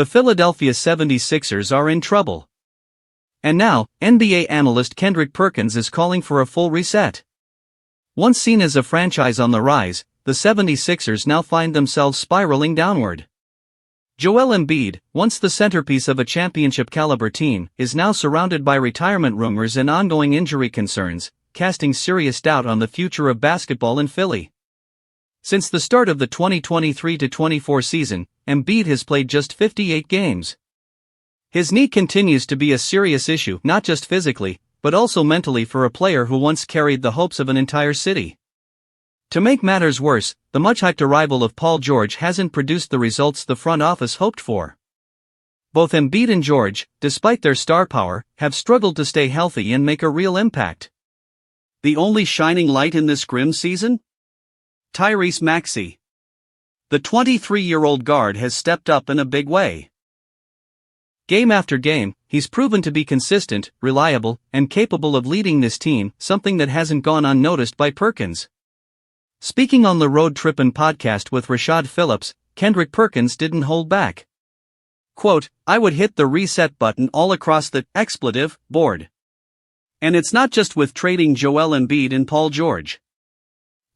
The Philadelphia 76ers are in trouble. And now, NBA analyst Kendrick Perkins is calling for a full reset. Once seen as a franchise on the rise, the 76ers now find themselves spiraling downward. Joel Embiid, once the centerpiece of a championship-caliber team, is now surrounded by retirement rumors and ongoing injury concerns, casting serious doubt on the future of basketball in Philly. Since the start of the 2023-24 season, Embiid has played just 58 games. His knee continues to be a serious issue, not just physically, but also mentally for a player who once carried the hopes of an entire city. To make matters worse, the much-hyped arrival of Paul George hasn't produced the results the front office hoped for. Both Embiid and George, despite their star power, have struggled to stay healthy and make a real impact. The only shining light in this grim season? Tyrese Maxey. The 23-year-old guard has stepped up in a big way. Game after game, he's proven to be consistent, reliable, and capable of leading this team, something that hasn't gone unnoticed by Perkins. Speaking on the Road Trippin podcast with Rashad Phillips, Kendrick Perkins didn't hold back. Quote, "I would hit the reset button all across the board. And it's not just with trading Joel Embiid and Paul George.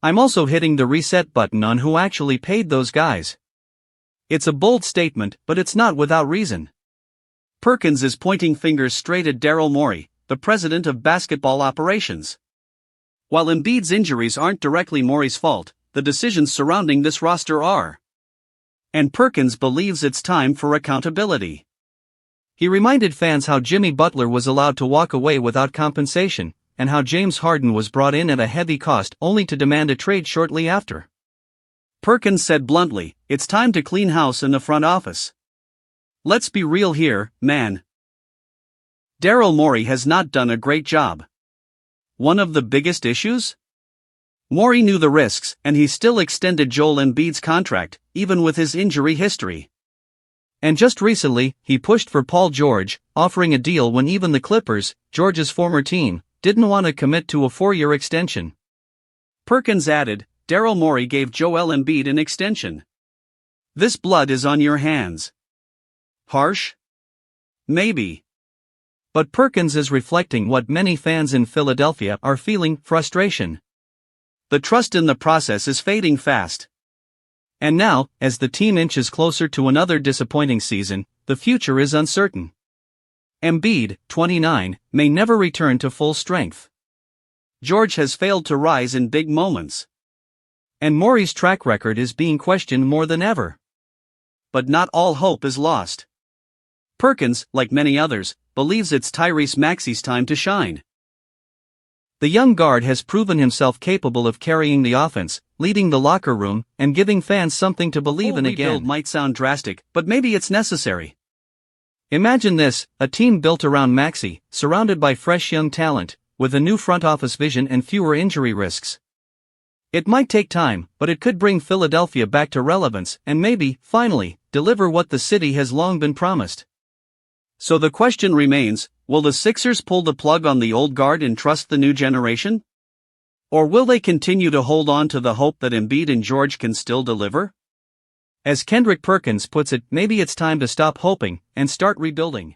I'm also hitting the reset button on who actually paid those guys." It's a bold statement, but it's not without reason. Perkins is pointing fingers straight at Daryl Morey, the president of basketball operations. While Embiid's injuries aren't directly Morey's fault, the decisions surrounding this roster are. And Perkins believes it's time for accountability. He reminded fans how Jimmy Butler was allowed to walk away without compensation, and how James Harden was brought in at a heavy cost only to demand a trade shortly after. Perkins said bluntly, "It's time to clean house in the front office. Let's be real here, man. Daryl Morey has not done a great job." One of the biggest issues? Morey knew the risks, and he still extended Joel Embiid's contract, even with his injury history. And just recently, he pushed for Paul George, offering a deal when even the Clippers, George's former team, didn't want to commit to a 4-year extension. Perkins added, "Daryl Morey gave Joel Embiid an extension. This blood is on your hands." Harsh? Maybe. But Perkins is reflecting what many fans in Philadelphia are feeling: frustration. The trust in the process is fading fast. And now, as the team inches closer to another disappointing season, the future is uncertain. Embiid, 29, may never return to full strength. George has failed to rise in big moments. And Morey's track record is being questioned more than ever. But not all hope is lost. Perkins, like many others, believes it's Tyrese Maxey's time to shine. The young guard has proven himself capable of carrying the offense, leading the locker room, and giving fans something to believe in again. Rebuild might sound drastic, but maybe it's necessary. Imagine this: a team built around Maxey, surrounded by fresh young talent, with a new front office vision and fewer injury risks. It might take time, but it could bring Philadelphia back to relevance and maybe, finally, deliver what the city has long been promised. So the question remains, will the Sixers pull the plug on the old guard and trust the new generation? Or will they continue to hold on to the hope that Embiid and George can still deliver? As Kendrick Perkins puts it, maybe it's time to stop hoping and start rebuilding.